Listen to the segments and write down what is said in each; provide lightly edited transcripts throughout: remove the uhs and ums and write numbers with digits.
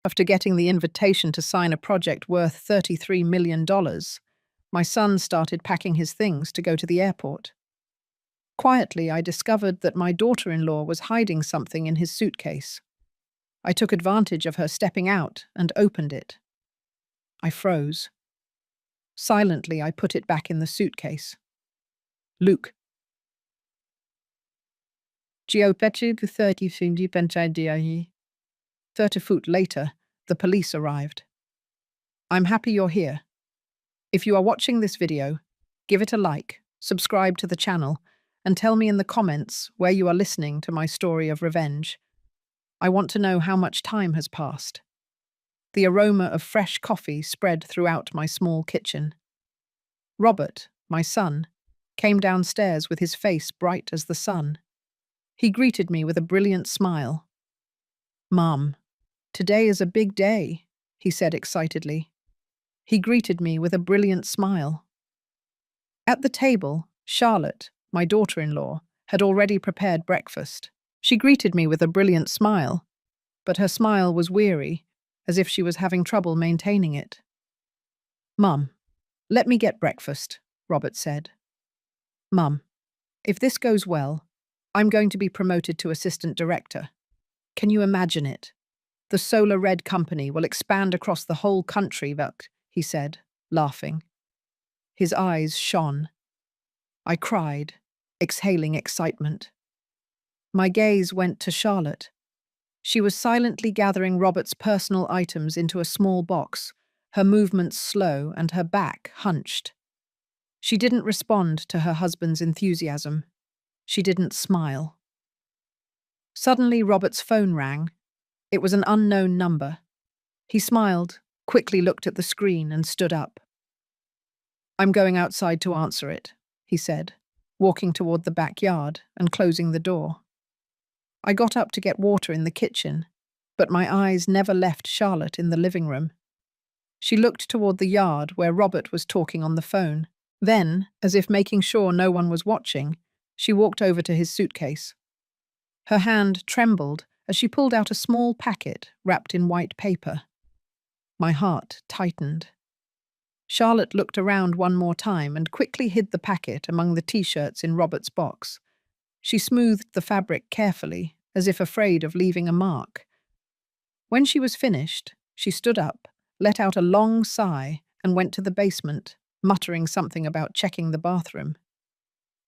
After getting the invitation to sign a project worth $33 million, my son started packing his things to go to the airport. Quietly, I discovered that my daughter-in-law was hiding something in his suitcase. I took advantage of her stepping out and opened it. I froze. Silently, I put it back in the suitcase. Luke. 30 foot later, the police arrived. I'm happy you're here. If you are watching this video, give it a like, subscribe to the channel, and tell me in the comments where you are listening to my story of revenge. I want to know how much time has passed. The aroma of fresh coffee spread throughout my small kitchen. Robert, my son, came downstairs with his face bright as the sun. He greeted me with a brilliant smile. "Mom, today is a big day," he said excitedly. He greeted me with a brilliant smile. At the table, Charlotte, my daughter-in-law, had already prepared breakfast. She greeted me with a brilliant smile, but her smile was weary, as if she was having trouble maintaining it. "Mum, let me get breakfast," Robert said. "Mum, if this goes well, I'm going to be promoted to assistant director. Can you imagine it? The Solar Red Company will expand across the whole country, he said, laughing. His eyes shone. I cried, exhaling excitement. My gaze went to Charlotte. She was silently gathering Robert's personal items into a small box, her movements slow and her back hunched. She didn't respond to her husband's enthusiasm. She didn't smile. Suddenly, Robert's phone rang. It was an unknown number. He smiled, quickly looked at the screen, and stood up. "I'm going outside to answer it," he said, walking toward the backyard and closing the door. I got up to get water in the kitchen, but my eyes never left Charlotte in the living room. She looked toward the yard where Robert was talking on the phone. Then, as if making sure no one was watching, she walked over to his suitcase. Her hand trembled as she pulled out a small packet wrapped in white paper. My heart tightened. Charlotte looked around one more time and quickly hid the packet among the t-shirts in Robert's box. She smoothed the fabric carefully, as if afraid of leaving a mark. When she was finished, she stood up, let out a long sigh, and went to the basement, muttering something about checking the bathroom.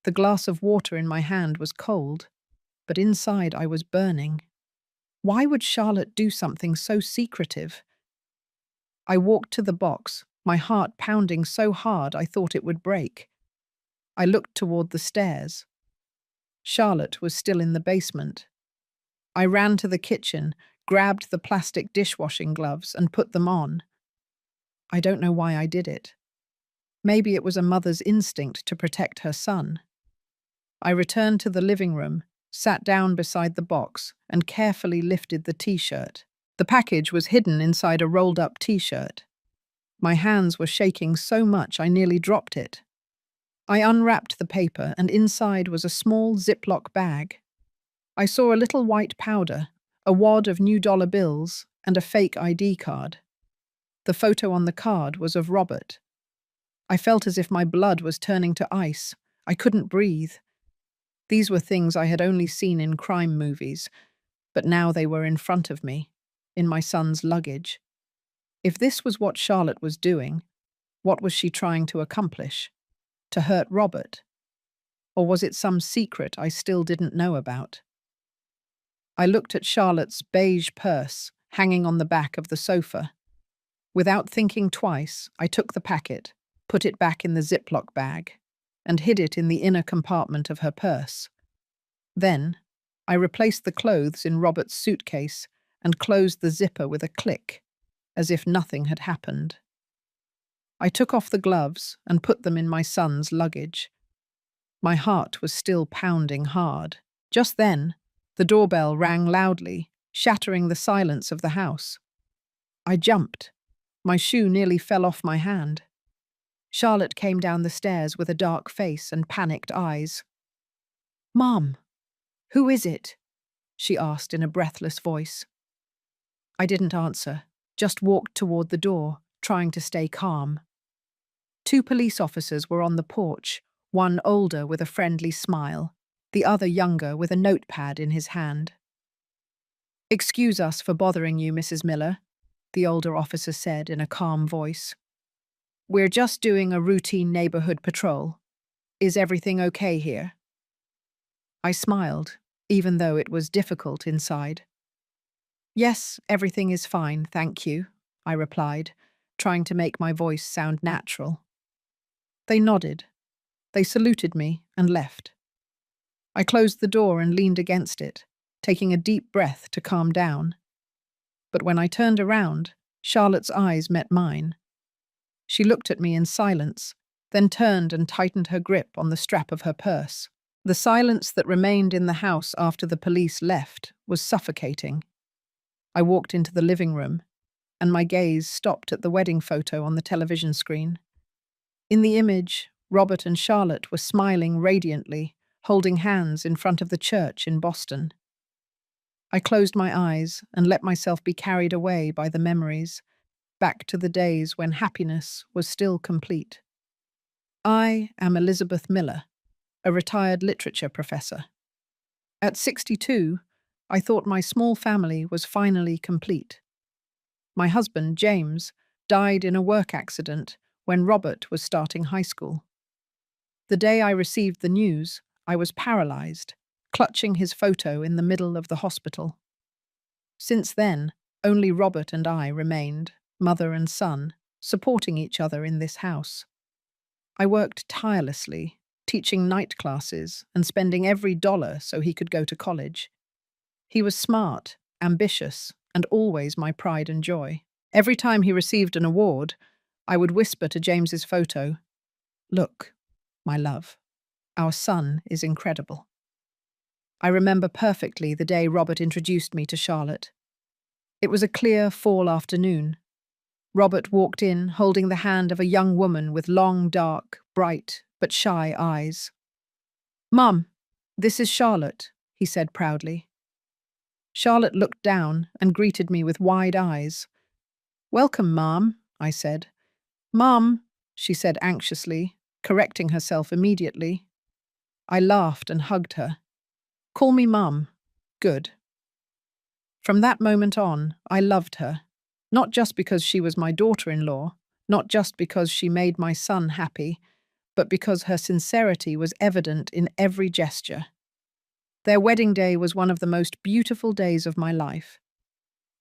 The glass of water in my hand was cold, but inside I was burning. Why would Charlotte do something so secretive? I walked to the box, my heart pounding so hard I thought it would break. I looked toward the stairs. Charlotte was still in the basement. I ran to the kitchen, grabbed the plastic dishwashing gloves, and put them on. I don't know why I did it. Maybe it was a mother's instinct to protect her son. I returned to the living room, sat down beside the box, and carefully lifted the t-shirt. The package was hidden inside a rolled-up t-shirt. My hands were shaking so much I nearly dropped it. I unwrapped the paper, and inside was a small Ziploc bag. I saw a little white powder, a wad of new dollar bills, and a fake ID card. The photo on the card was of Robert. I felt as if my blood was turning to ice. I couldn't breathe. These were things I had only seen in crime movies, but now they were in front of me, in my son's luggage. If this was what Charlotte was doing, what was she trying to accomplish? To hurt Robert? Or was it some secret I still didn't know about? I looked at Charlotte's beige purse hanging on the back of the sofa. Without thinking twice, I took the packet, put it back in the Ziploc bag, and hid it in the inner compartment of her purse. Then, I replaced the clothes in Robert's suitcase and closed the zipper with a click, as if nothing had happened. I took off the gloves and put them in my son's luggage. My heart was still pounding hard. Just then, the doorbell rang loudly, shattering the silence of the house. I jumped. My shoe nearly fell off my hand. Charlotte came down the stairs with a dark face and panicked eyes. "Mom, who is it?" she asked in a breathless voice. I didn't answer, just walked toward the door, trying to stay calm. Two police officers were on the porch, one older with a friendly smile, the other younger with a notepad in his hand. "Excuse us for bothering you, Mrs. Miller," the older officer said in a calm voice. "We're just doing a routine neighborhood patrol. Is everything okay here?" I smiled, even though it was difficult inside. "Yes, everything is fine, thank you," I replied, trying to make my voice sound natural. They nodded. They saluted me and left. I closed the door and leaned against it, taking a deep breath to calm down. But when I turned around, Charlotte's eyes met mine. She looked at me in silence, then turned and tightened her grip on the strap of her purse. The silence that remained in the house after the police left was suffocating. I walked into the living room, and my gaze stopped at the wedding photo on the television screen. In the image, Robert and Charlotte were smiling radiantly, holding hands in front of the church in Boston. I closed my eyes and let myself be carried away by the memories, back to the days when happiness was still complete. I am Elizabeth Miller, a retired literature professor. At 62, I thought my small family was finally complete. My husband, James, died in a work accident when Robert was starting high school. The day I received the news, I was paralyzed, clutching his photo in the middle of the hospital. Since then, only Robert and I remained, mother and son, supporting each other in this house. I worked tirelessly, teaching night classes and spending every dollar so he could go to college. He was smart, ambitious, and always my pride and joy. Every time he received an award, I would whisper to James's photo, "Look, my love, our son is incredible." I remember perfectly the day Robert introduced me to Charlotte. It was a clear fall afternoon. Robert walked in, holding the hand of a young woman with long, dark, bright, but shy eyes. "Mum, this is Charlotte," he said proudly. Charlotte looked down and greeted me with wide eyes. "Welcome, Mom," I said. "Mom," she said anxiously, correcting herself immediately. I laughed and hugged her. "Call me Mum. Good." From that moment on, I loved her, not just because she was my daughter-in-law, not just because she made my son happy, but because her sincerity was evident in every gesture. Their wedding day was one of the most beautiful days of my life.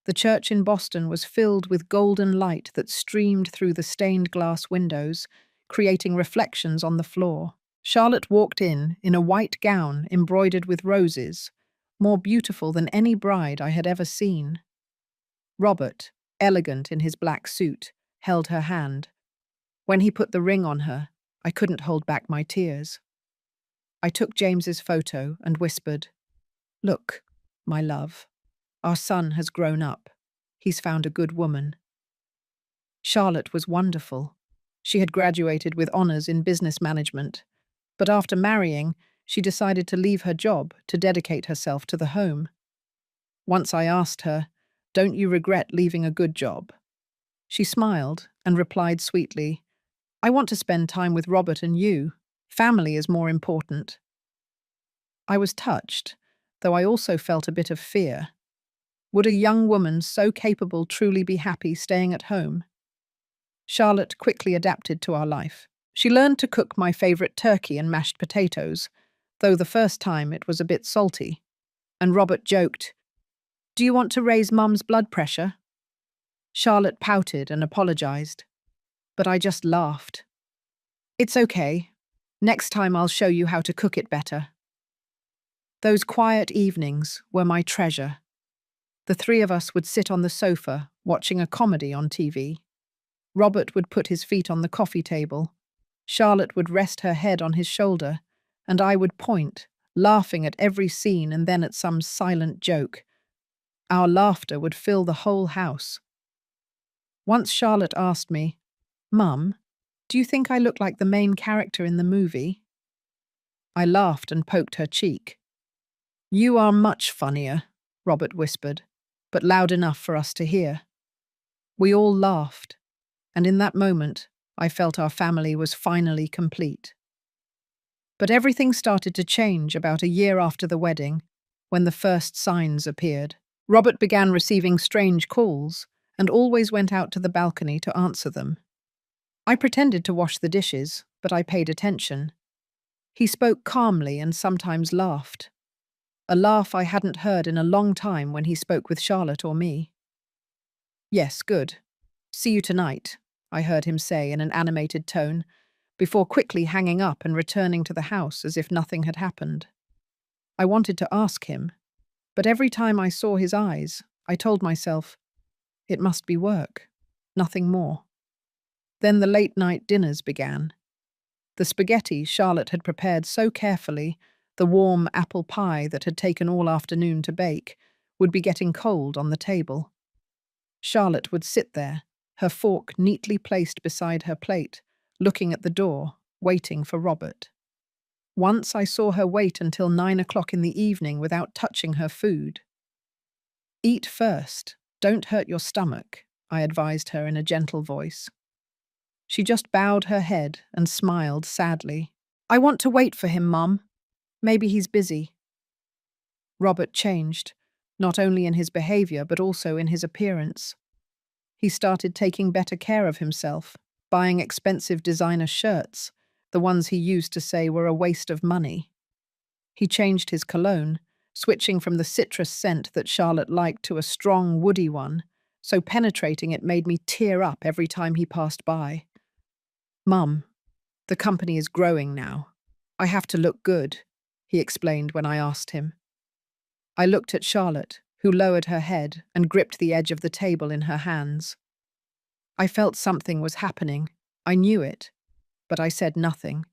The church in Boston was filled with golden light that streamed through the stained glass windows, creating reflections on the floor. Charlotte walked in a white gown embroidered with roses, more beautiful than any bride I had ever seen. Robert, elegant in his black suit, held her hand. When he put the ring on her, I couldn't hold back my tears. I took James's photo and whispered, "Look, my love, our son has grown up. He's found a good woman." Charlotte was wonderful. She had graduated with honors in business management, but after marrying, she decided to leave her job to dedicate herself to the home. Once I asked her, "Don't you regret leaving a good job?" She smiled and replied sweetly, "I want to spend time with Robert and you. Family is more important." I was touched, though I also felt a bit of fear. Would a young woman so capable truly be happy staying at home? Charlotte quickly adapted to our life. She learned to cook my favorite turkey and mashed potatoes, though the first time it was a bit salty. And Robert joked, "Do you want to raise Mum's blood pressure?" Charlotte pouted and apologized, but I just laughed. "It's okay. Next time I'll show you how to cook it better." Those quiet evenings were my treasure. The three of us would sit on the sofa, watching a comedy on TV. Robert would put his feet on the coffee table. Charlotte would rest her head on his shoulder, and I would point, laughing at every scene and then at some silent joke. Our laughter would fill the whole house. Once Charlotte asked me, "Mum, do you think I look like the main character in the movie?" I laughed and poked her cheek. "You are much funnier," Robert whispered. but loud enough for us to hear. We all laughed, and in that moment, I felt our family was finally complete. But everything started to change about a year after the wedding, when the first signs appeared. Robert began receiving strange calls and always went out to the balcony to answer them. I pretended to wash the dishes, but I paid attention. He spoke calmly and sometimes laughed. A laugh I hadn't heard in a long time when he spoke with Charlotte or me. "Yes, good. See you tonight," I heard him say in an animated tone, before quickly hanging up and returning to the house as if nothing had happened. I wanted to ask him, but every time I saw his eyes, I told myself, it must be work, nothing more. Then the late-night dinners began. The spaghetti Charlotte had prepared so carefully, the warm apple pie that had taken all afternoon to bake, would be getting cold on the table. Charlotte would sit there, her fork neatly placed beside her plate, looking at the door, waiting for Robert. Once I saw her wait until 9 o'clock in the evening without touching her food. "Eat first, don't hurt your stomach," I advised her in a gentle voice. She just bowed her head and smiled sadly. "I want to wait for him, Mum. Maybe he's busy." Robert changed, not only in his behavior but also in his appearance. He started taking better care of himself, buying expensive designer shirts, the ones he used to say were a waste of money. He changed his cologne, switching from the citrus scent that Charlotte liked to a strong, woody one, so penetrating it made me tear up every time he passed by. "Mum, the company is growing now. I have to look good," he explained when I asked him. I looked at Charlotte, who lowered her head and gripped the edge of the table in her hands. I felt something was happening. I knew it, but I said nothing.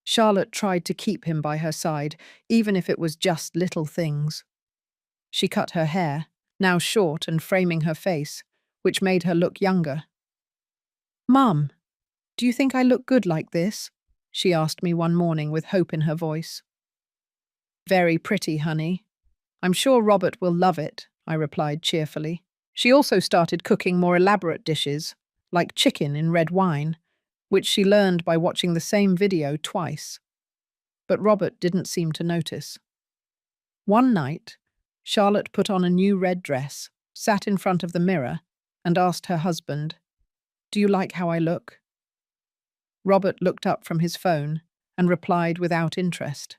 Charlotte tried to keep him by her side, even if it was just little things. She cut her hair, now short and framing her face, which made her look younger. "Mum, do you think I look good like this?" she asked me one morning with hope in her voice. "Very pretty, honey. I'm sure Robert will love it," I replied cheerfully. She also started cooking more elaborate dishes, like chicken in red wine, which she learned by watching the same video twice. But Robert didn't seem to notice. One night, Charlotte put on a new red dress, sat in front of the mirror, and asked her husband, "Do you like how I look?" Robert looked up from his phone and replied without interest,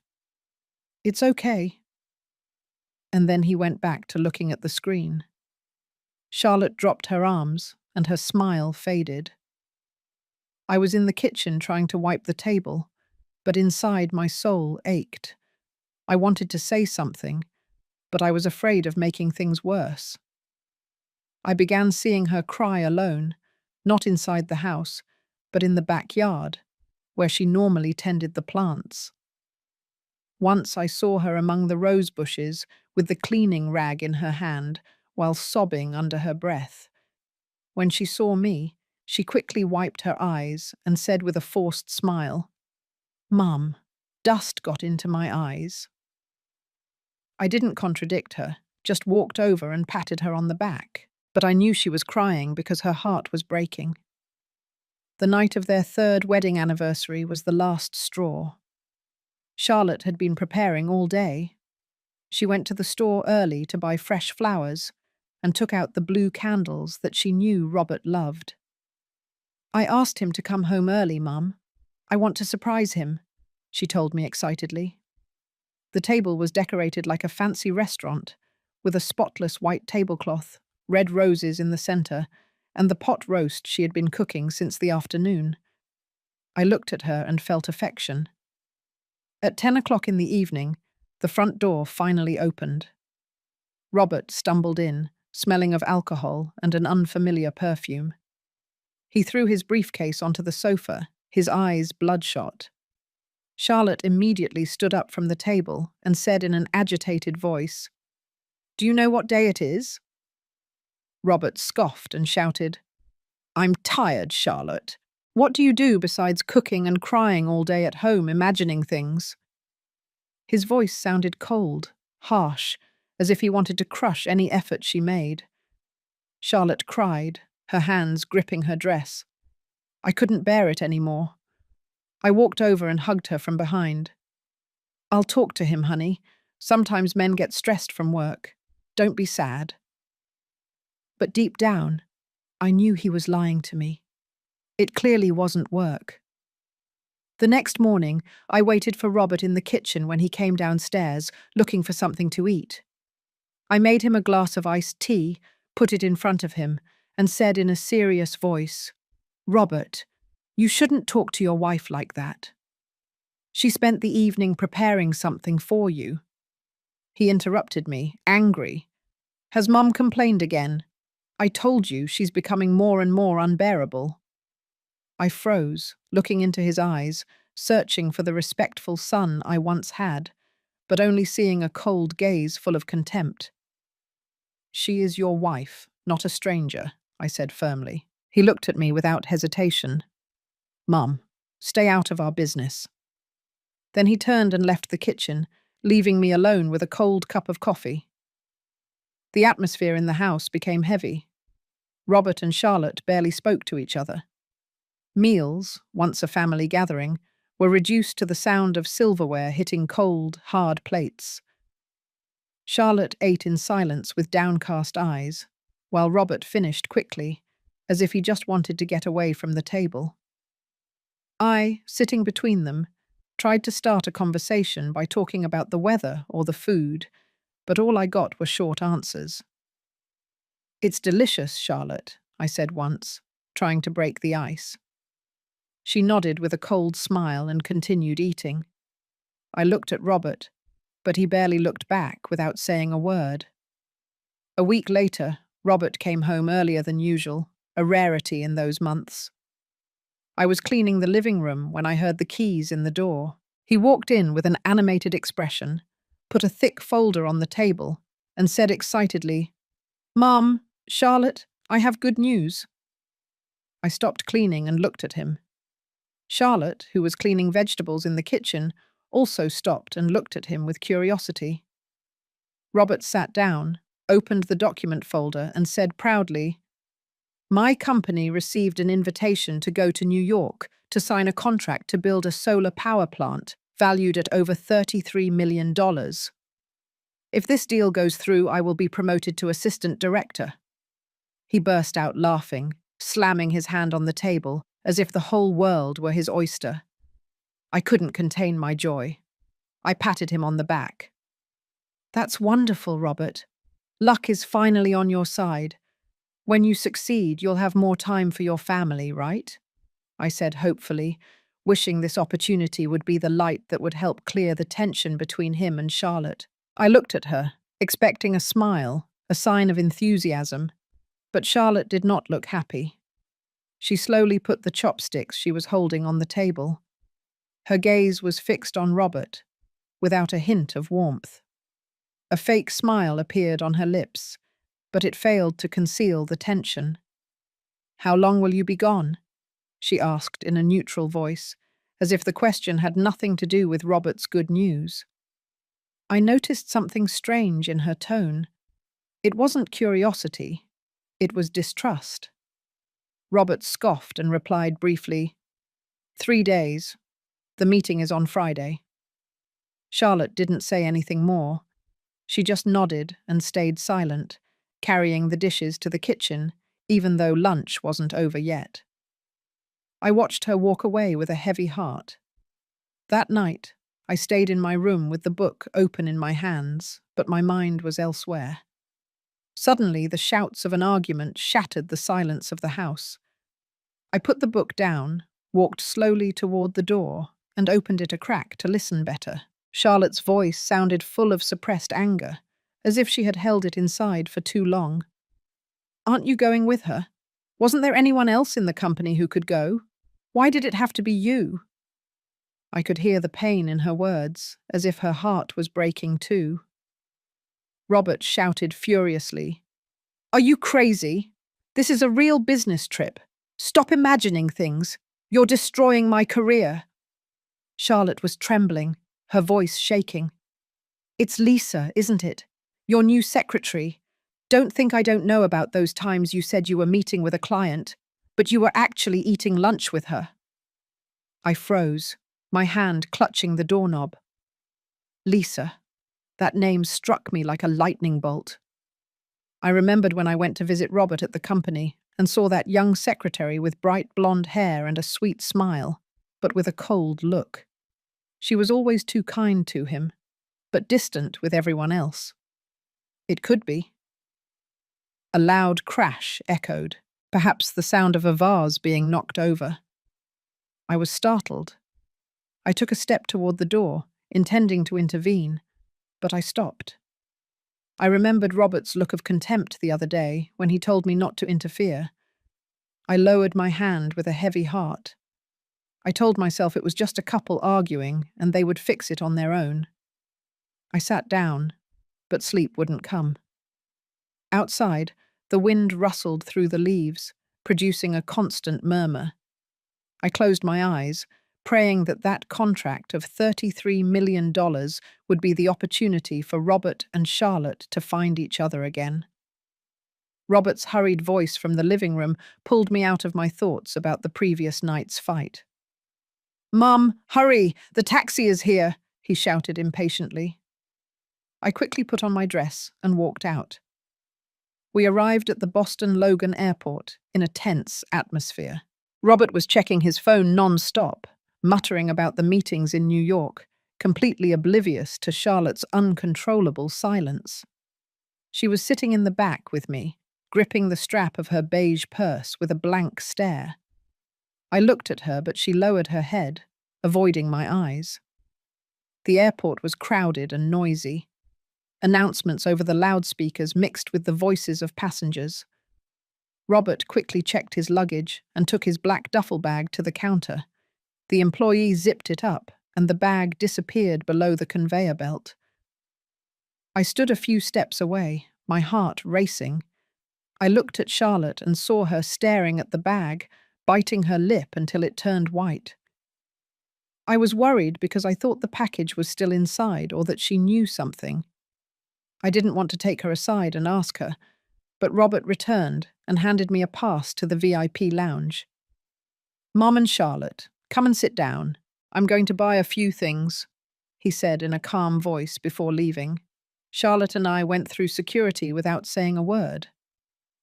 "It's okay." And then he went back to looking at the screen. Charlotte dropped her arms, and her smile faded. I was in the kitchen trying to wipe the table, but inside my soul ached. I wanted to say something, but I was afraid of making things worse. I began seeing her cry alone, not inside the house, but in the backyard, where she normally tended the plants. Once I saw her among the rose bushes with the cleaning rag in her hand, while sobbing under her breath. When she saw me, she quickly wiped her eyes and said with a forced smile, "Mum, dust got into my eyes." I didn't contradict her, just walked over and patted her on the back, but I knew she was crying because her heart was breaking. The night of their third wedding anniversary was the last straw. Charlotte had been preparing all day. She went to the store early to buy fresh flowers and took out the blue candles that she knew Robert loved. "I asked him to come home early, Mum. I want to surprise him," she told me excitedly. The table was decorated like a fancy restaurant, with a spotless white tablecloth, red roses in the center, and the pot roast she had been cooking since the afternoon. I looked at her and felt affection. At 10 o'clock in the evening, the front door finally opened. Robert stumbled in, smelling of alcohol and an unfamiliar perfume. He threw his briefcase onto the sofa, his eyes bloodshot. Charlotte immediately stood up from the table and said in an agitated voice, "Do you know what day it is?" Robert scoffed and shouted, "I'm tired, Charlotte. What do you do besides cooking and crying all day at home, imagining things?" His voice sounded cold, harsh, as if he wanted to crush any effort she made. Charlotte cried, her hands gripping her dress. I couldn't bear it anymore. I walked over and hugged her from behind. I'll talk to him, honey. Sometimes men get stressed from work. Don't be sad. But deep down, I knew he was lying to me. It clearly wasn't work. The next morning, I waited for Robert in the kitchen when he came downstairs, looking for something to eat. I made him a glass of iced tea, put it in front of him, and said in a serious voice, "Robert, you shouldn't talk to your wife like that. She spent the evening preparing something for you." He interrupted me, angry. "Has Mum complained again? I told you she's becoming more and more unbearable." I froze, looking into his eyes, searching for the respectful son I once had, but only seeing a cold gaze full of contempt. "She is your wife, not a stranger," I said firmly. He looked at me without hesitation. "Mum, stay out of our business." Then he turned and left the kitchen, leaving me alone with a cold cup of coffee. The atmosphere in the house became heavy. Robert and Charlotte barely spoke to each other. Meals, once a family gathering, were reduced to the sound of silverware hitting cold, hard plates. Charlotte ate in silence with downcast eyes, while Robert finished quickly, as if he just wanted to get away from the table. I, sitting between them, tried to start a conversation by talking about the weather or the food, but all I got were short answers. "It's delicious, Charlotte," I said once, trying to break the ice. She nodded with a cold smile and continued eating. I looked at Robert, but he barely looked back without saying a word. A week later, Robert came home earlier than usual, a rarity in those months. I was cleaning the living room when I heard the keys in the door. He walked in with an animated expression, put a thick folder on the table, and said excitedly, "Mom, Charlotte, I have good news." I stopped cleaning and looked at him. Charlotte, who was cleaning vegetables in the kitchen, also stopped and looked at him with curiosity. Robert sat down, opened the document folder, and said proudly, "My company received an invitation to go to New York to sign a contract to build a solar power plant valued at over $33 million. If this deal goes through, I will be promoted to assistant director." He burst out laughing, slamming his hand on the table, as if the whole world were his oyster. I couldn't contain my joy. I patted him on the back. "That's wonderful, Robert. Luck is finally on your side. When you succeed, you'll have more time for your family, right?" I said hopefully, wishing this opportunity would be the light that would help clear the tension between him and Charlotte. I looked at her, expecting a smile, a sign of enthusiasm, but Charlotte did not look happy. She slowly put the chopsticks she was holding on the table. Her gaze was fixed on Robert, without a hint of warmth. A fake smile appeared on her lips, but it failed to conceal the tension. "How long will you be gone?" she asked in a neutral voice, as if the question had nothing to do with Robert's good news. I noticed something strange in her tone. It wasn't curiosity, it was distrust. Robert scoffed and replied briefly, 3 days. The meeting is on Friday." Charlotte didn't say anything more. She just nodded and stayed silent, carrying the dishes to the kitchen, even though lunch wasn't over yet. I watched her walk away with a heavy heart. That night, I stayed in my room with the book open in my hands, but my mind was elsewhere. Suddenly, the shouts of an argument shattered the silence of the house. I put the book down, walked slowly toward the door, and opened it a crack to listen better. Charlotte's voice sounded full of suppressed anger, as if she had held it inside for too long. "Aren't you going with her? Wasn't there anyone else in the company who could go? Why did it have to be you?" I could hear the pain in her words, as if her heart was breaking too. Robert shouted furiously, "Are you crazy? This is a real business trip. Stop imagining things. You're destroying my career." Charlotte was trembling, her voice shaking. "It's Lisa, isn't it? Your new secretary. Don't think I don't know about those times you said you were meeting with a client, but you were actually eating lunch with her." I froze, my hand clutching the doorknob. Lisa. That name struck me like a lightning bolt. I remembered when I went to visit Robert at the company and saw that young secretary with bright blonde hair and a sweet smile, but with a cold look. She was always too kind to him, but distant with everyone else. It could be. A loud crash echoed, perhaps the sound of a vase being knocked over. I was startled. I took a step toward the door, intending to intervene, but I stopped. I remembered Robert's look of contempt the other day when he told me not to interfere. I lowered my hand with a heavy heart. I told myself it was just a couple arguing and they would fix it on their own. I sat down, but sleep wouldn't come. Outside, the wind rustled through the leaves, producing a constant murmur. I closed my eyes, praying that that contract of $33 million would be the opportunity for Robert and Charlotte to find each other again. Robert's hurried voice from the living room pulled me out of my thoughts about the previous night's fight. "Mum, hurry! The taxi is here!" he shouted impatiently. I quickly put on my dress and walked out. We arrived at the Boston Logan Airport in a tense atmosphere. Robert was checking his phone non-stop, muttering about the meetings in New York, completely oblivious to Charlotte's uncontrollable silence. She was sitting in the back with me, gripping the strap of her beige purse with a blank stare. I looked at her, but she lowered her head, avoiding my eyes. The airport was crowded and noisy. Announcements over the loudspeakers mixed with the voices of passengers. Robert quickly checked his luggage and took his black duffel bag to the counter. The employee zipped it up, and the bag disappeared below the conveyor belt. I stood a few steps away, my heart racing. I looked at Charlotte and saw her staring at the bag, biting her lip until it turned white. I was worried because I thought the package was still inside or that she knew something. I didn't want to take her aside and ask her, but Robert returned and handed me a pass to the VIP lounge. "Mom and Charlotte, come and sit down. I'm going to buy a few things," he said in a calm voice before leaving. Charlotte and I went through security without saying a word.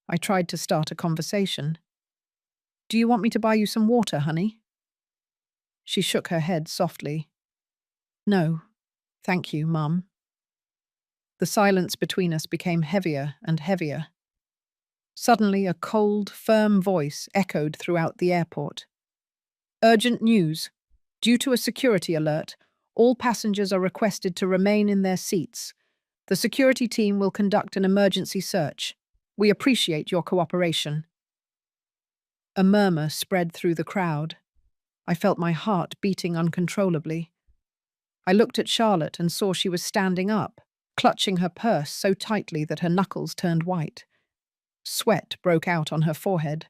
I tried to start a conversation. "Do you want me to buy you some water, honey?" She shook her head softly. "No, thank you, Mum." The silence between us became heavier and heavier. Suddenly, a cold, firm voice echoed throughout the airport. "Urgent news. Due to a security alert, all passengers are requested to remain in their seats. The security team will conduct an emergency search. We appreciate your cooperation." A murmur spread through the crowd. I felt my heart beating uncontrollably. I looked at Charlotte and saw she was standing up, clutching her purse so tightly that her knuckles turned white. Sweat broke out on her forehead,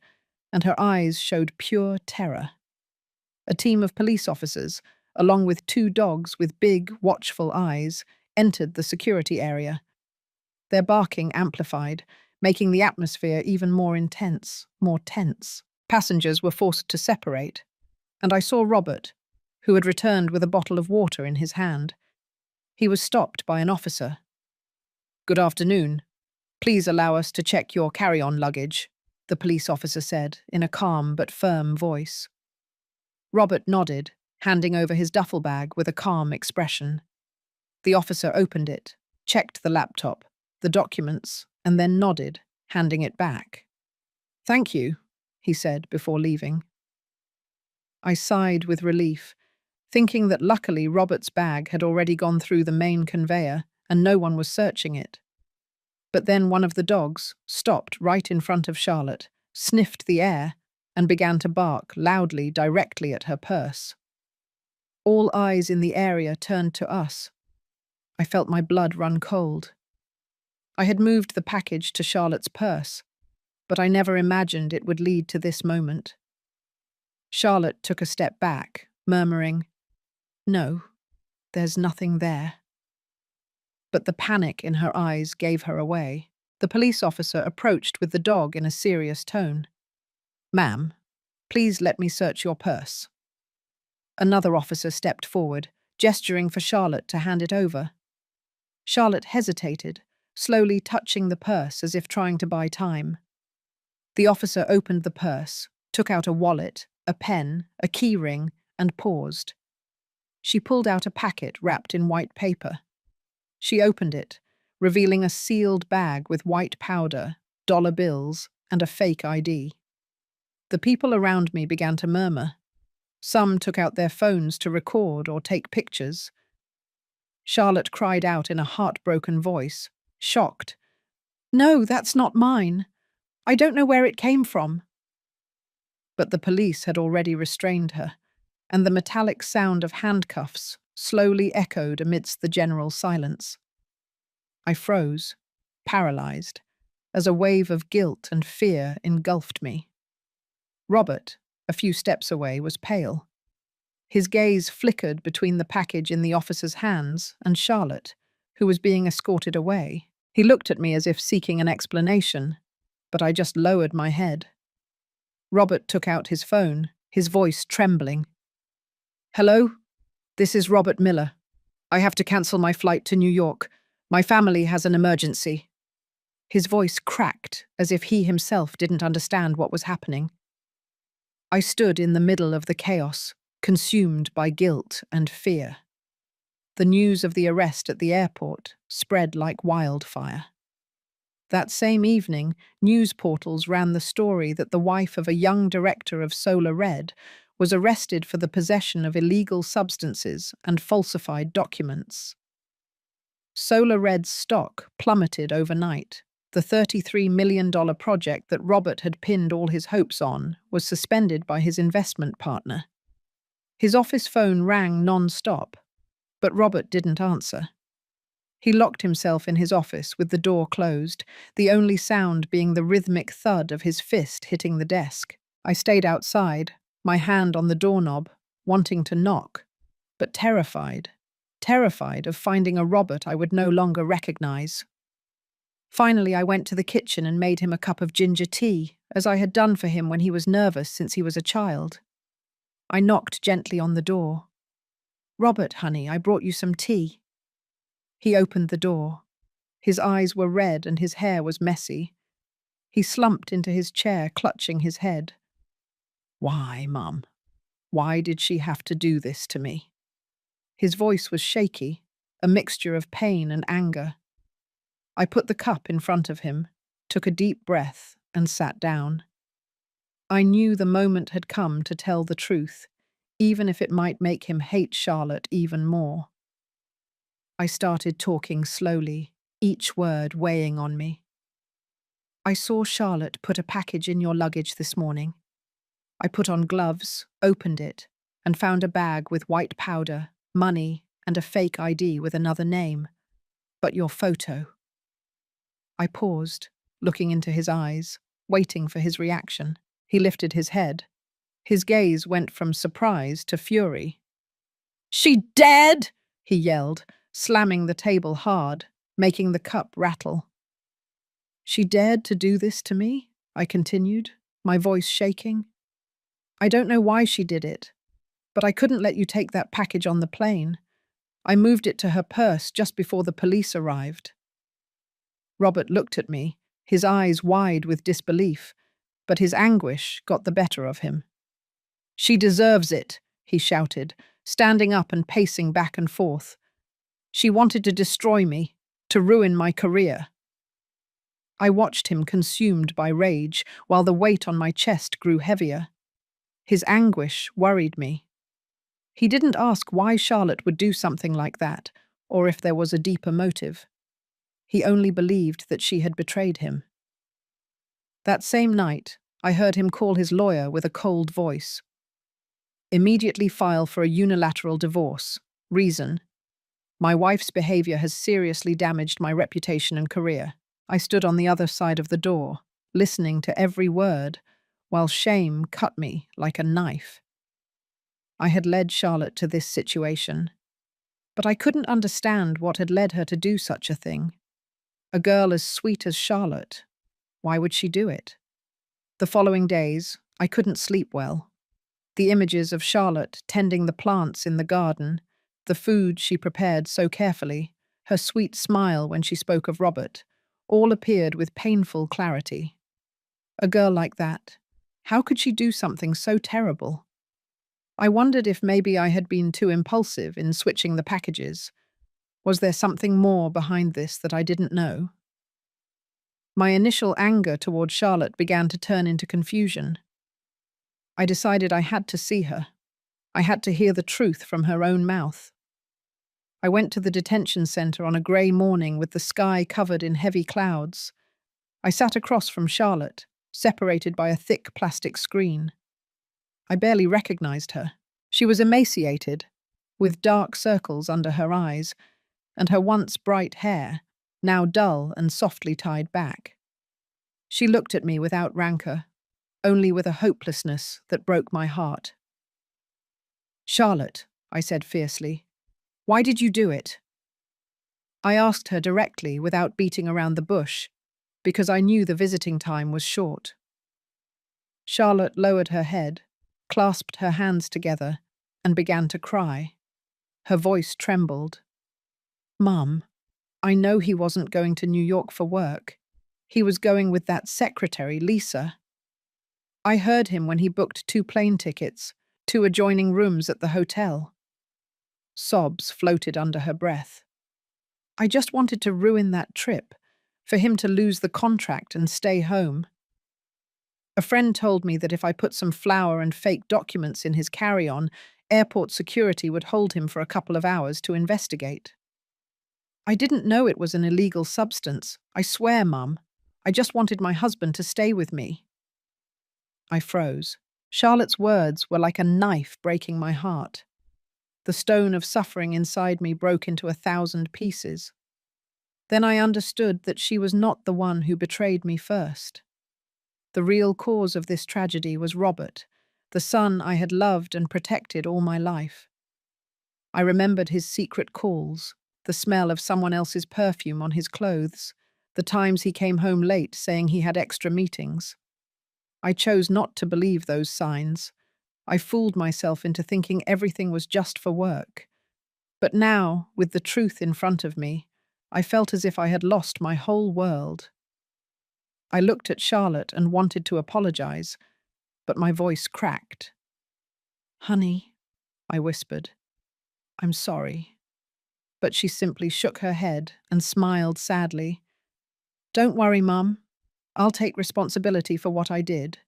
and her eyes showed pure terror. A team of police officers, along with 2 dogs with big, watchful eyes, entered the security area. Their barking amplified, making the atmosphere even more intense, more tense. Passengers were forced to separate, and I saw Robert, who had returned with a bottle of water in his hand. He was stopped by an officer. "Good afternoon. Please allow us to check your carry-on luggage," the police officer said in a calm but firm voice. Robert nodded, handing over his duffel bag with a calm expression. The officer opened it, checked the laptop, the documents, and then nodded, handing it back. "Thank you," he said before leaving. I sighed with relief, thinking that luckily Robert's bag had already gone through the main conveyor and no one was searching it. But then one of the dogs stopped right in front of Charlotte, sniffed the air, and began to bark loudly directly at her purse. All eyes in the area turned to us. I felt my blood run cold. I had moved the package to Charlotte's purse, but I never imagined it would lead to this moment. Charlotte took a step back, murmuring, "No, there's nothing there." but the panic in her eyes gave her away. The police officer approached with the dog in a serious tone. "Ma'am, please let me search your purse." Another officer stepped forward, gesturing for Charlotte to hand it over. Charlotte hesitated, slowly touching the purse as if trying to buy time. The officer opened the purse, took out a wallet, a pen, a key ring, and paused. She pulled out a packet wrapped in white paper. She opened it, revealing a sealed bag with white powder, dollar bills, and a fake ID. The people around me began to murmur. Some took out their phones to record or take pictures. Charlotte cried out in a heartbroken voice, shocked. "No, that's not mine. I don't know where it came from." But the police had already restrained her, and the metallic sound of handcuffs slowly echoed amidst the general silence. I froze, paralyzed, as a wave of guilt and fear engulfed me. Robert, a few steps away, was pale. His gaze flickered between the package in the officer's hands and Charlotte, who was being escorted away. He looked at me as if seeking an explanation, but I just lowered my head. Robert took out his phone, his voice trembling. "Hello? This is Robert Miller. I have to cancel my flight to New York. My family has an emergency." His voice cracked as if he himself didn't understand what was happening. I stood in the middle of the chaos, consumed by guilt and fear. The news of the arrest at the airport spread like wildfire. That same evening, news portals ran the story that the wife of a young director of Solar Red was arrested for the possession of illegal substances and falsified documents. Solar Red's stock plummeted overnight. The $33 million project that Robert had pinned all his hopes on was suspended by his investment partner. His office phone rang non-stop, but Robert didn't answer. He locked himself in his office with the door closed, the only sound being the rhythmic thud of his fist hitting the desk. I stayed outside, my hand on the doorknob, wanting to knock, but terrified of finding a Robert I would no longer recognize. Finally, I went to the kitchen and made him a cup of ginger tea, as I had done for him when he was nervous since he was a child. I knocked gently on the door. "Robert, honey, I brought you some tea." He opened the door. His eyes were red and his hair was messy. He slumped into his chair, clutching his head. "Why, Mum? Why did she have to do this to me?" His voice was shaky, a mixture of pain and anger. I put the cup in front of him, took a deep breath, and sat down. I knew the moment had come to tell the truth, even if it might make him hate Charlotte even more. I started talking slowly, each word weighing on me. "I saw Charlotte put a package in your luggage this morning. I put on gloves, opened it, and found a bag with white powder, money, and a fake ID with another name. But your photo." I paused, looking into his eyes, waiting for his reaction. He lifted his head. His gaze went from surprise to fury. "She dead?" he yelled, slamming the table hard, making the cup rattle. "She dared to do this to me?" I continued, my voice shaking. "I don't know why she did it, but I couldn't let you take that package on the plane. I moved it to her purse just before the police arrived." Robert looked at me, his eyes wide with disbelief, but his anguish got the better of him. "She deserves it," he shouted, standing up and pacing back and forth. "She wanted to destroy me, to ruin my career." I watched him consumed by rage, while the weight on my chest grew heavier. His anguish worried me. He didn't ask why Charlotte would do something like that, or if there was a deeper motive. He only believed that she had betrayed him. That same night, I heard him call his lawyer with a cold voice. "Immediately file for a unilateral divorce. Reason: my wife's behavior has seriously damaged my reputation and career." I stood on the other side of the door, listening to every word, while shame cut me like a knife. I had led Charlotte to this situation. But I couldn't understand what had led her to do such a thing. A girl as sweet as Charlotte. Why would she do it? The following days, I couldn't sleep well. The images of Charlotte tending the plants in the garden, the food she prepared so carefully, her sweet smile when she spoke of Robert, all appeared with painful clarity. A girl like that, how could she do something so terrible? I wondered if maybe I had been too impulsive in switching the packages. Was there something more behind this that I didn't know? My initial anger toward Charlotte began to turn into confusion. I decided I had to see her. I had to hear the truth from her own mouth. I went to the detention center on a grey morning with the sky covered in heavy clouds. I sat across from Charlotte, separated by a thick plastic screen. I barely recognized her. She was emaciated, with dark circles under her eyes, and her once bright hair, now dull and softly tied back. She looked at me without rancor, only with a hopelessness that broke my heart. "Charlotte," I said fiercely, "why did you do it?" I asked her directly without beating around the bush, because I knew the visiting time was short. Charlotte lowered her head, clasped her hands together, and began to cry. Her voice trembled. "Mum, I know he wasn't going to New York for work. He was going with that secretary, Lisa. I heard him when he booked 2 plane tickets, 2 adjoining rooms at the hotel." Sobs floated under her breath. I just wanted to ruin that trip, for him to lose the contract and stay home. A friend told me that if I put some flour and fake documents in his carry-on, airport security would hold him for a couple of hours to investigate. I didn't know it was an illegal substance. I swear, Mum. I just wanted my husband to stay with me. I froze. Charlotte's words were like a knife breaking my heart. The stone of suffering inside me broke into 1,000 pieces. Then I understood that she was not the one who betrayed me first. The real cause of this tragedy was Robert, the son I had loved and protected all my life. I remembered his secret calls, the smell of someone else's perfume on his clothes, the times he came home late saying he had extra meetings. I chose not to believe those signs. I fooled myself into thinking everything was just for work. But now, with the truth in front of me, I felt as if I had lost my whole world. I looked at Charlotte and wanted to apologize, but my voice cracked. "Honey," I whispered, "I'm sorry." But she simply shook her head and smiled sadly. "Don't worry, Mum. I'll take responsibility for what I did."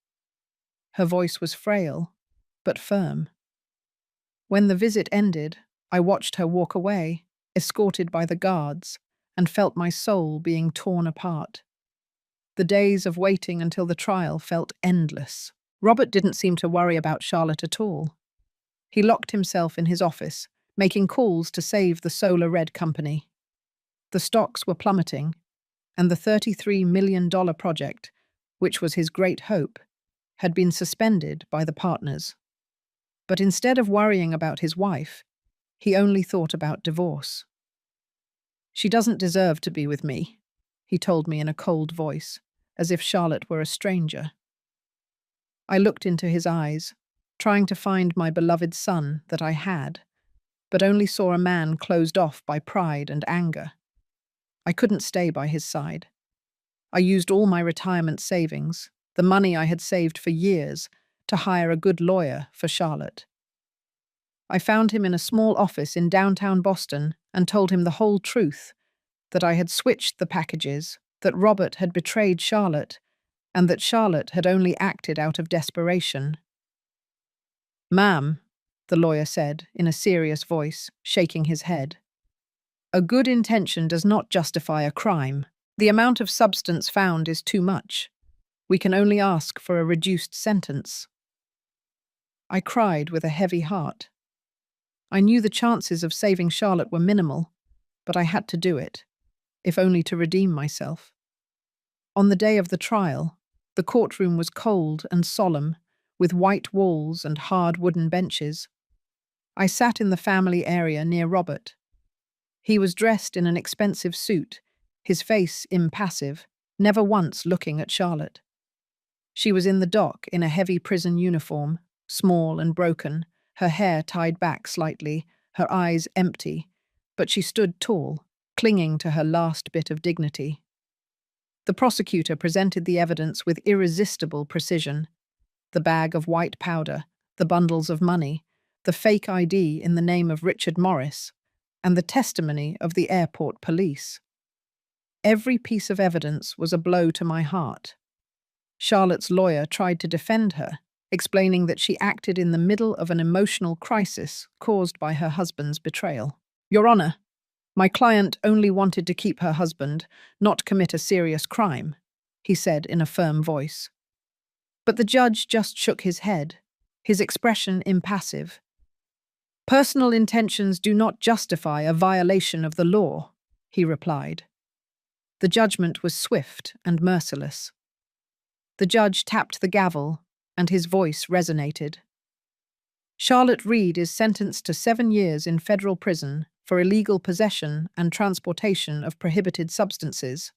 Her voice was frail, but firm. When the visit ended, I watched her walk away, escorted by the guards, and felt my soul being torn apart. The days of waiting until the trial felt endless. Robert didn't seem to worry about Charlotte at all. He locked himself in his office, making calls to save the Solar Red Company. The stocks were plummeting, and the $33 million project, which was his great hope, had been suspended by the partners. But instead of worrying about his wife, he only thought about divorce. "She doesn't deserve to be with me," he told me in a cold voice, as if Charlotte were a stranger. I looked into his eyes, trying to find my beloved son that I had, but only saw a man closed off by pride and anger. I couldn't stay by his side. I used all my retirement savings, the money I had saved for years, to hire a good lawyer for Charlotte. I found him in a small office in downtown Boston and told him the whole truth, that I had switched the packages, that Robert had betrayed Charlotte, and that Charlotte had only acted out of desperation. "Ma'am," the lawyer said in a serious voice, shaking his head, "a good intention does not justify a crime. The amount of substance found is too much. We can only ask for a reduced sentence." I cried with a heavy heart. I knew the chances of saving Charlotte were minimal, but I had to do it, if only to redeem myself. On the day of the trial, the courtroom was cold and solemn, with white walls and hard wooden benches. I sat in the family area near Robert, He was dressed in an expensive suit, his face impassive, never once looking at Charlotte. She was in the dock in a heavy prison uniform, small and broken, her hair tied back slightly, her eyes empty, but she stood tall, clinging to her last bit of dignity. The prosecutor presented the evidence with irresistible precision: the bag of white powder, the bundles of money, the fake ID in the name of Richard Morris, and the testimony of the airport police. Every piece of evidence was a blow to my heart. Charlotte's lawyer tried to defend her, explaining that she acted in the middle of an emotional crisis caused by her husband's betrayal. "Your Honor, my client only wanted to keep her husband, not commit a serious crime," he said in a firm voice. But the judge just shook his head, his expression impassive. "Personal intentions do not justify a violation of the law," he replied. The judgment was swift and merciless. The judge tapped the gavel, and his voice resonated. Charlotte Reed is sentenced to 7 years in federal prison for illegal possession and transportation of prohibited substances.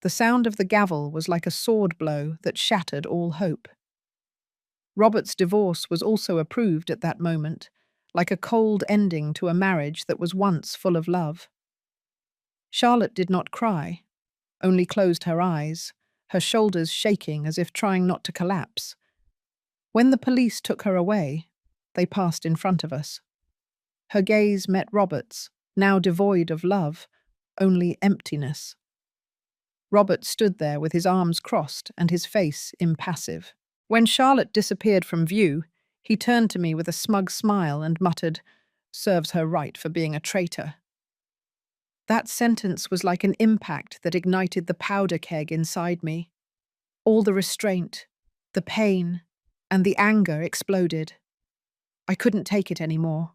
The sound of the gavel was like a sword blow that shattered all hope. Robert's divorce was also approved at that moment, like a cold ending to a marriage that was once full of love. Charlotte did not cry, only closed her eyes, her shoulders shaking as if trying not to collapse. When the police took her away, they passed in front of us. Her gaze met Robert's, now devoid of love, only emptiness. Robert stood there with his arms crossed and his face impassive. When Charlotte disappeared from view, he turned to me with a smug smile and muttered, "Serves her right for being a traitor." That sentence was like an impact that ignited the powder keg inside me. All the restraint, the pain, and the anger exploded. I couldn't take it anymore.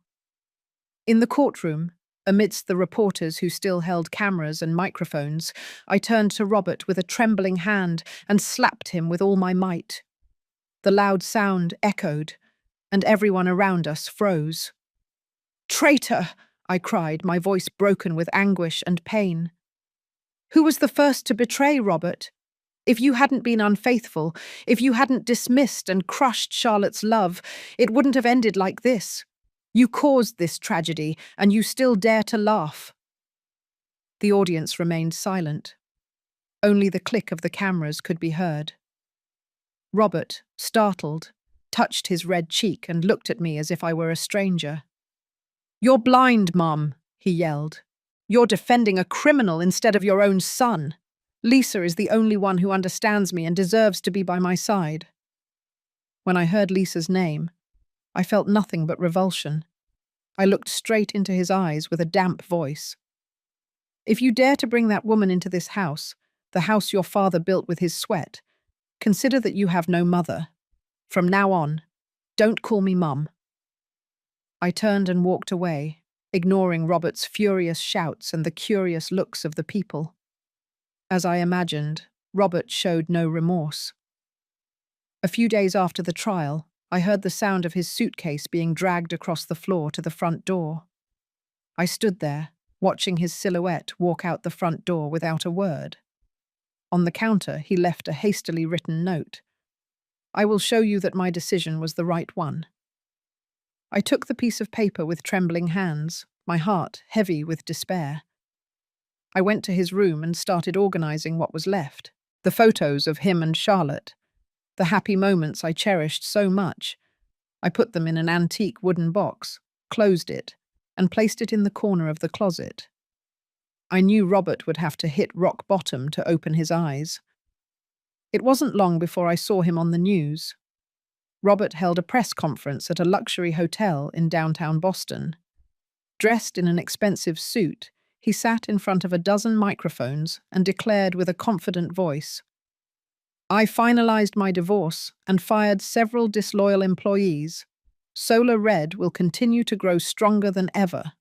In the courtroom, amidst the reporters who still held cameras and microphones, I turned to Robert with a trembling hand and slapped him with all my might. The loud sound echoed, and everyone around us froze. "Traitor!" I cried, my voice broken with anguish and pain. "Who was the first to betray, Robert? If you hadn't been unfaithful, if you hadn't dismissed and crushed Charlotte's love, it wouldn't have ended like this. You caused this tragedy, and you still dare to laugh." The audience remained silent. Only the click of the cameras could be heard. Robert, startled, touched his red cheek and looked at me as if I were a stranger. "You're blind, Mum," he yelled. "You're defending a criminal instead of your own son. Lisa is the only one who understands me and deserves to be by my side." When I heard Lisa's name, I felt nothing but revulsion. I looked straight into his eyes with a damp voice. "If you dare to bring that woman into this house, the house your father built with his sweat, consider that you have no mother. From now on, don't call me Mum." I turned and walked away, ignoring Robert's furious shouts and the curious looks of the people. As I imagined, Robert showed no remorse. A few days after the trial, I heard the sound of his suitcase being dragged across the floor to the front door. I stood there, watching his silhouette walk out the front door without a word. On the counter, he left a hastily written note. "I will show you that my decision was the right one." I took the piece of paper with trembling hands, my heart heavy with despair. I went to his room and started organizing what was left. The photos of him and Charlotte, the happy moments I cherished so much. I put them in an antique wooden box, closed it, and placed it in the corner of the closet. I knew Robert would have to hit rock bottom to open his eyes. It wasn't long before I saw him on the news. Robert held a press conference at a luxury hotel in downtown Boston. Dressed in an expensive suit, he sat in front of a dozen microphones and declared with a confident voice, "I finalized my divorce and fired several disloyal employees. Solar Red will continue to grow stronger than ever."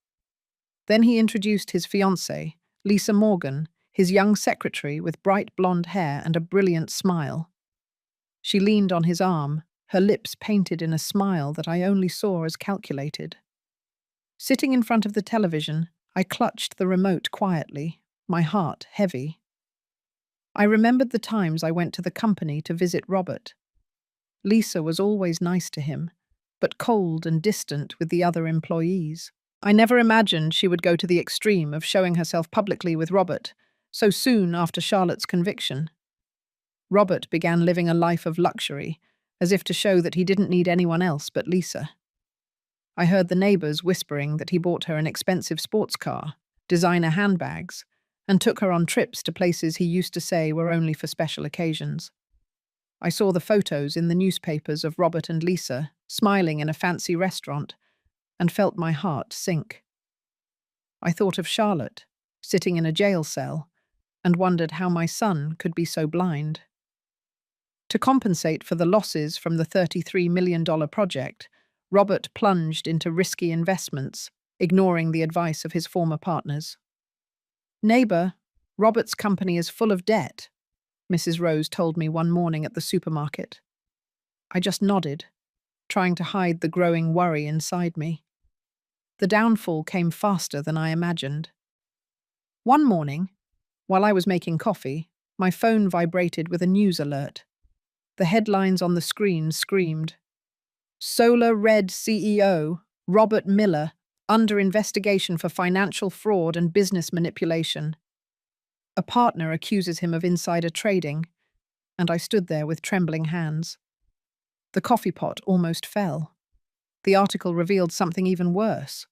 Then he introduced his fiancée, Lisa Morgan, his young secretary with bright blonde hair and a brilliant smile. She leaned on his arm, her lips painted in a smile that I only saw as calculated. Sitting in front of the television, I clutched the remote quietly, my heart heavy. I remembered the times I went to the company to visit Robert. Lisa was always nice to him, but cold and distant with the other employees. I never imagined she would go to the extreme of showing herself publicly with Robert, so soon after Charlotte's conviction. Robert began living a life of luxury, as if to show that he didn't need anyone else but Lisa. I heard the neighbors whispering that he bought her an expensive sports car, designer handbags, and took her on trips to places he used to say were only for special occasions. I saw the photos in the newspapers of Robert and Lisa smiling in a fancy restaurant and felt my heart sink. I thought of Charlotte, sitting in a jail cell, and wondered how my son could be so blind. To compensate for the losses from the $33 million project, Robert plunged into risky investments, ignoring the advice of his former partners. "Neighbor, Robert's company is full of debt," Mrs. Rose told me one morning at the supermarket. I just nodded, trying to hide the growing worry inside me. The downfall came faster than I imagined. One morning, while I was making coffee, my phone vibrated with a news alert. The headlines on the screen screamed, "Solar Red CEO, Robert Miller, under investigation for financial fraud and business manipulation. A partner accuses him of insider trading," and I stood there with trembling hands. The coffee pot almost fell. The article revealed something even worse.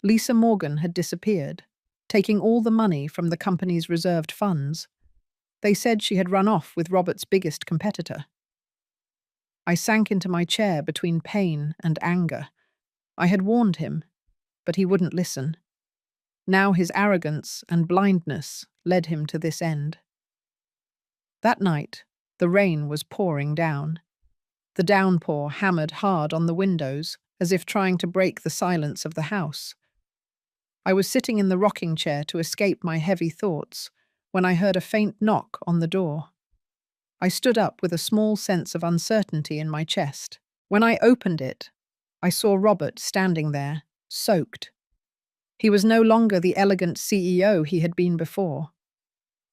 Lisa Morgan had disappeared, taking all the money from the company's reserved funds. They said she had run off with Robert's biggest competitor. I sank into my chair between pain and anger. I had warned him, but he wouldn't listen. Now his arrogance and blindness led him to this end. That night, the rain was pouring down. The downpour hammered hard on the windows, as if trying to break the silence of the house. I was sitting in the rocking chair to escape my heavy thoughts when I heard a faint knock on the door. I stood up with a small sense of uncertainty in my chest. When I opened it, I saw Robert standing there, soaked. He was no longer the elegant CEO he had been before.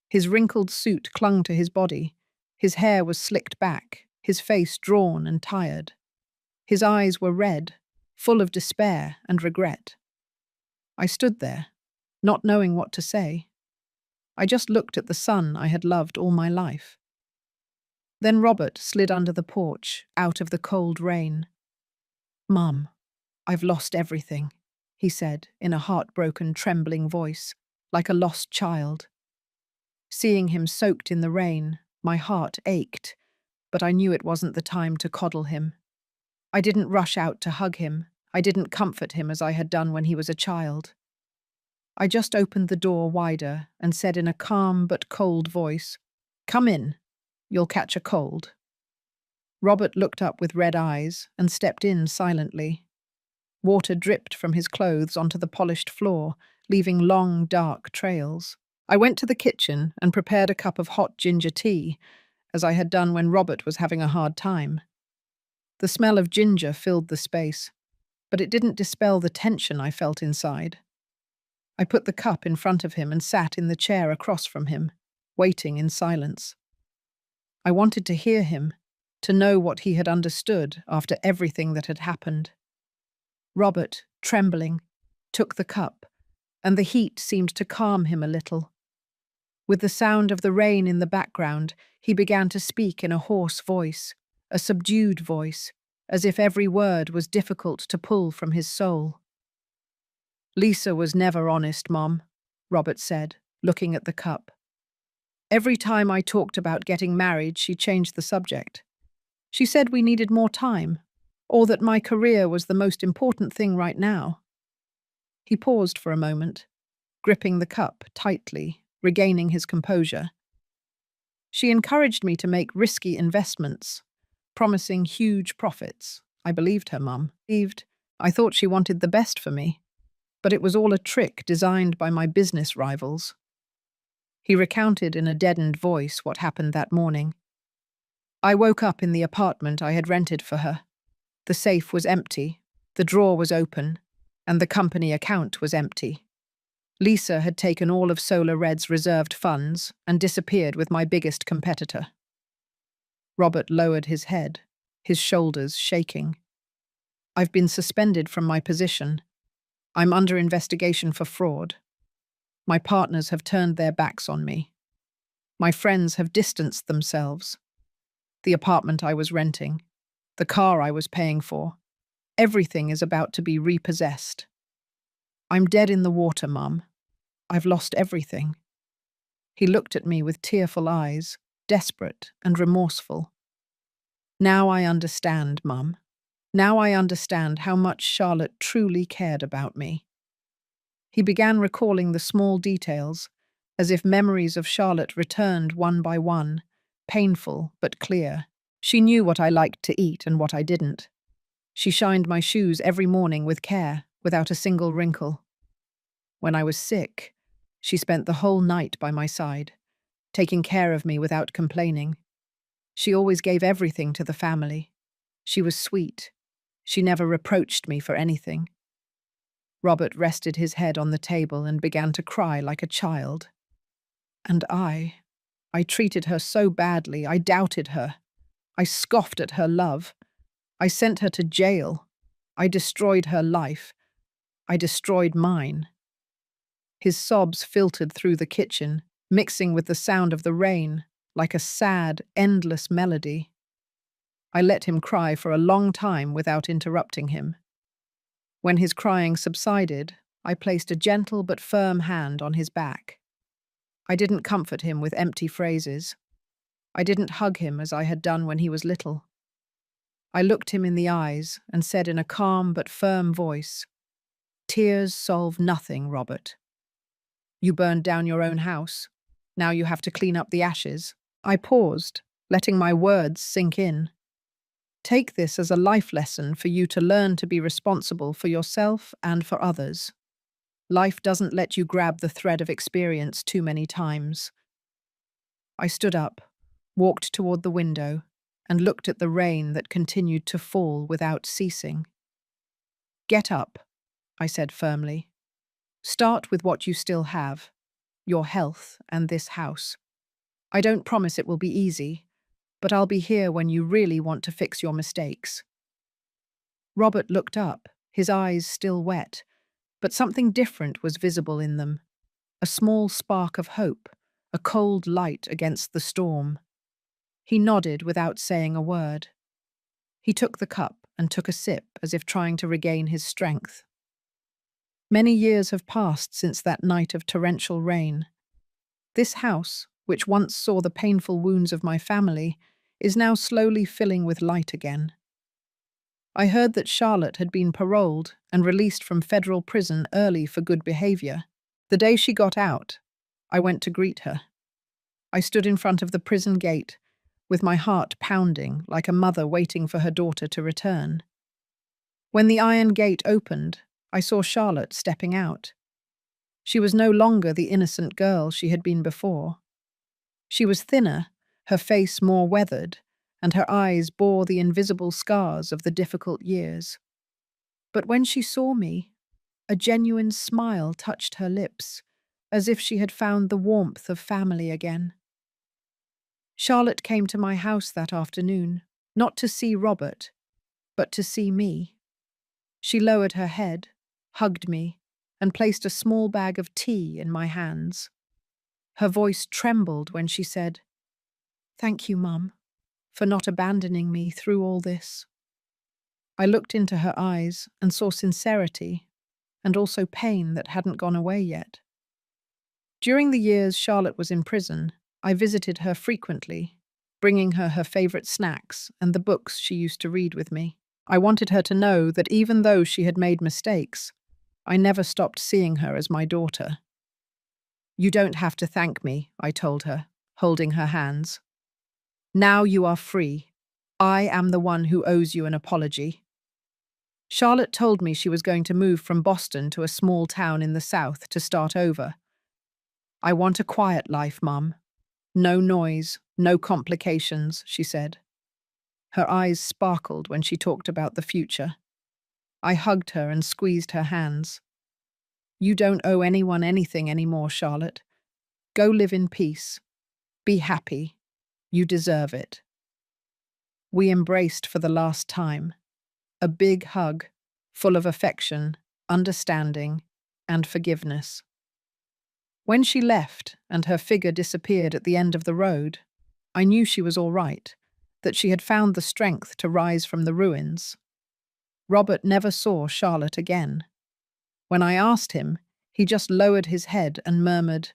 His wrinkled suit clung to his body. His hair was slicked back, his face drawn and tired. His eyes were red, full of despair and regret. I stood there, not knowing what to say. I just looked at the son I had loved all my life. Then Robert slid under the porch, out of the cold rain. "Mum, I've lost everything," he said in a heartbroken, trembling voice, like a lost child. Seeing him soaked in the rain, my heart ached, but I knew it wasn't the time to coddle him. I didn't rush out to hug him. I didn't comfort him as I had done when he was a child. I just opened the door wider and said in a calm but cold voice, "Come in. You'll catch a cold." Robert looked up with red eyes and stepped in silently. Water dripped from his clothes onto the polished floor, leaving long, dark trails. I went to the kitchen and prepared a cup of hot ginger tea, as I had done when Robert was having a hard time. The smell of ginger filled the space, but it didn't dispel the tension I felt inside. I put the cup in front of him and sat in the chair across from him, waiting in silence. I wanted to hear him, to know what he had understood after everything that had happened. Robert, trembling, took the cup, and the heat seemed to calm him a little. With the sound of the rain in the background, he began to speak in a hoarse voice, a subdued voice, as if every word was difficult to pull from his soul. "Lisa was never honest, Mom," Robert said, looking at the cup. "Every time I talked about getting married, she changed the subject. She said we needed more time, or that my career was the most important thing right now." He paused for a moment, gripping the cup tightly, regaining his composure. "She encouraged me to make risky investments, promising huge profits. I believed her, Mum. I thought she wanted the best for me, but it was all a trick designed by my business rivals." He recounted in a deadened voice what happened that morning. "I woke up in the apartment I had rented for her. The safe was empty, the drawer was open, and the company account was empty. Lisa had taken all of Solar Red's reserved funds and disappeared with my biggest competitor. Robert lowered his head, his shoulders shaking. I've been suspended from my position. I'm under investigation for fraud. My partners have turned their backs on me. My friends have distanced themselves. The apartment I was renting, the car I was paying for, everything is about to be repossessed. I'm dead in the water, Mum. I've lost everything. He looked at me with tearful eyes, desperate and remorseful. Now I understand, Mum. Now I understand how much Charlotte truly cared about me. He began recalling the small details, as if memories of Charlotte returned one by one, painful but clear. She knew what I liked to eat and what I didn't. She shined my shoes every morning with care, without a single wrinkle. When I was sick, she spent the whole night by my side, taking care of me without complaining. She always gave everything to the family. She was sweet. She never reproached me for anything. Robert rested his head on the table and began to cry like a child. And I treated her so badly, I doubted her. I scoffed at her love. I sent her to jail. I destroyed her life. I destroyed mine. His sobs filtered through the kitchen, mixing with the sound of the rain, like a sad, endless melody. I let him cry for a long time without interrupting him. When his crying subsided, I placed a gentle but firm hand on his back. I didn't comfort him with empty phrases. I didn't hug him as I had done when he was little. I looked him in the eyes and said in a calm but firm voice, "Tears solve nothing, Robert. You burned down your own house. Now you have to clean up the ashes." I paused, letting my words sink in. Take this as a life lesson for you to learn to be responsible for yourself and for others. Life doesn't let you grab the thread of experience too many times. I stood up, walked toward the window, and looked at the rain that continued to fall without ceasing. "Get up," I said firmly. "Start with what you still have, your health and this house. I don't promise it will be easy, but I'll be here when you really want to fix your mistakes." Robert looked up, his eyes still wet, but something different was visible in them. A small spark of hope, a cold light against the storm. He nodded without saying a word. He took the cup and took a sip as if trying to regain his strength. Many years have passed since that night of torrential rain. This house, which once saw the painful wounds of my family, is now slowly filling with light again. I heard that Charlotte had been paroled and released from federal prison early for good behavior. The day she got out, I went to greet her. I stood in front of the prison gate, with my heart pounding like a mother waiting for her daughter to return. When the iron gate opened, I saw Charlotte stepping out. She was no longer the innocent girl she had been before. She was thinner, her face more weathered, and her eyes bore the invisible scars of the difficult years. But when she saw me, a genuine smile touched her lips, as if she had found the warmth of family again. Charlotte came to my house that afternoon, not to see Robert, but to see me. She lowered her head, hugged me, and placed a small bag of tea in my hands. Her voice trembled when she said, "Thank you, Mum, for not abandoning me through all this." I looked into her eyes and saw sincerity, and also pain that hadn't gone away yet. During the years Charlotte was in prison, I visited her frequently, bringing her her favorite snacks and the books she used to read with me. I wanted her to know that even though she had made mistakes, I never stopped seeing her as my daughter. "You don't have to thank me," I told her, holding her hands. "Now you are free. I am the one who owes you an apology." Charlotte told me she was going to move from Boston to a small town in the South to start over. "I want a quiet life, Mum. No noise, no complications," she said. Her eyes sparkled when she talked about the future. I hugged her and squeezed her hands. You don't owe anyone anything anymore, Charlotte. Go live in peace. Be happy. You deserve it. We embraced for the last time. A big hug, full of affection, understanding, and forgiveness. When she left and her figure disappeared at the end of the road, I knew she was all right, that she had found the strength to rise from the ruins. Robert never saw Charlotte again. When I asked him, he just lowered his head and murmured,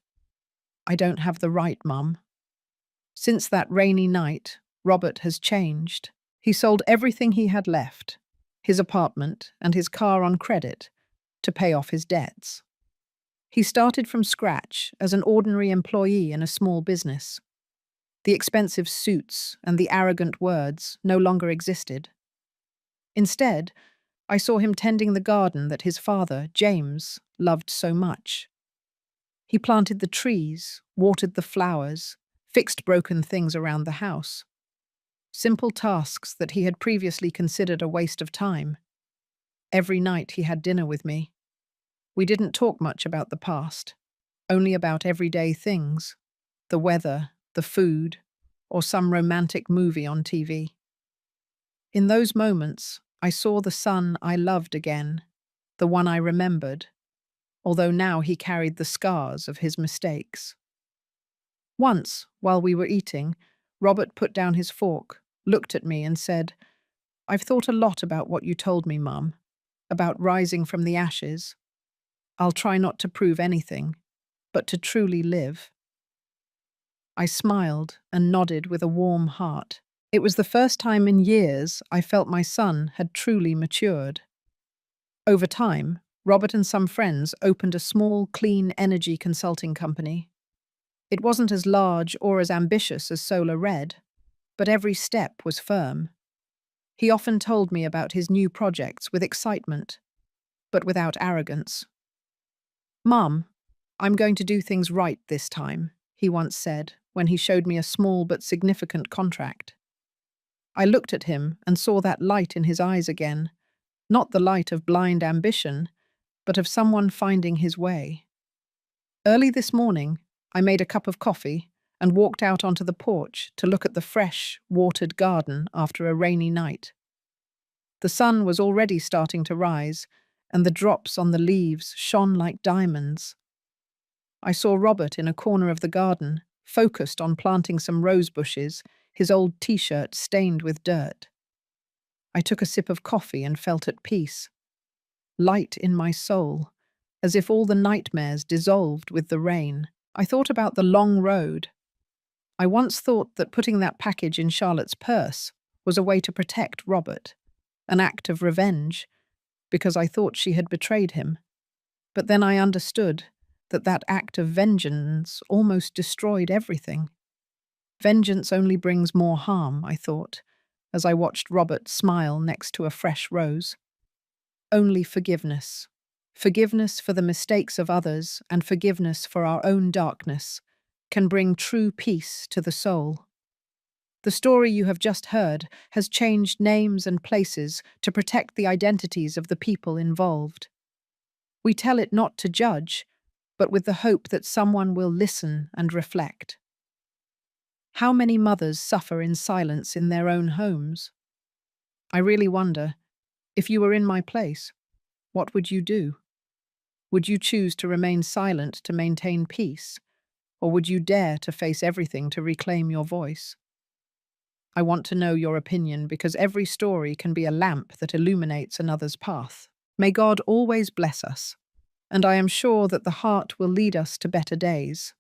"I don't have the right, Mum." Since that rainy night, Robert has changed. He sold everything he had left, his apartment and his car on credit, to pay off his debts. He started from scratch as an ordinary employee in a small business. The expensive suits and the arrogant words no longer existed. Instead, I saw him tending the garden that his father, James, loved so much. He planted the trees, watered the flowers, fixed broken things around the house. Simple tasks that he had previously considered a waste of time. Every night he had dinner with me. We didn't talk much about the past, only about everyday things, the weather, the food, or some romantic movie on TV. In those moments, I saw the son I loved again, the one I remembered, although now he carried the scars of his mistakes. Once, while we were eating, Robert put down his fork, looked at me and said, "I've thought a lot about what you told me, Mum, about rising from the ashes. I'll try not to prove anything, but to truly live." I smiled and nodded with a warm heart. It was the first time in years I felt my son had truly matured. Over time, Robert and some friends opened a small, clean energy consulting company. It wasn't as large or as ambitious as Solar Red, but every step was firm. He often told me about his new projects with excitement, but without arrogance. "Mum, I'm going to do things right this time," he once said when he showed me a small but significant contract. I looked at him and saw that light in his eyes again, not the light of blind ambition, but of someone finding his way. Early this morning, I made a cup of coffee and walked out onto the porch to look at the fresh, watered garden after a rainy night. The sun was already starting to rise, and the drops on the leaves shone like diamonds. I saw Robert in a corner of the garden, focused on planting some rose bushes, his old t-shirt stained with dirt. I took a sip of coffee and felt at peace. Light in my soul, as if all the nightmares dissolved with the rain. I thought about the long road. I once thought that putting that package in Charlotte's purse was a way to protect Robert, an act of revenge, because I thought she had betrayed him. But then I understood that that act of vengeance almost destroyed everything. Vengeance only brings more harm, I thought, as I watched Robert smile next to a fresh rose. Only forgiveness. Forgiveness for the mistakes of others and forgiveness for our own darkness can bring true peace to the soul. The story you have just heard has changed names and places to protect the identities of the people involved. We tell it not to judge, but with the hope that someone will listen and reflect. How many mothers suffer in silence in their own homes? I really wonder, if you were in my place, what would you do? Would you choose to remain silent to maintain peace, or would you dare to face everything to reclaim your voice? I want to know your opinion because every story can be a lamp that illuminates another's path. May God always bless us, and I am sure that the heart will lead us to better days.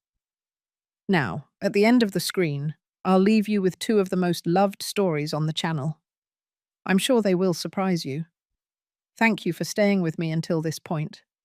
Now, at the end of the screen, I'll leave you with two of the most loved stories on the channel. I'm sure they will surprise you. Thank you for staying with me until this point.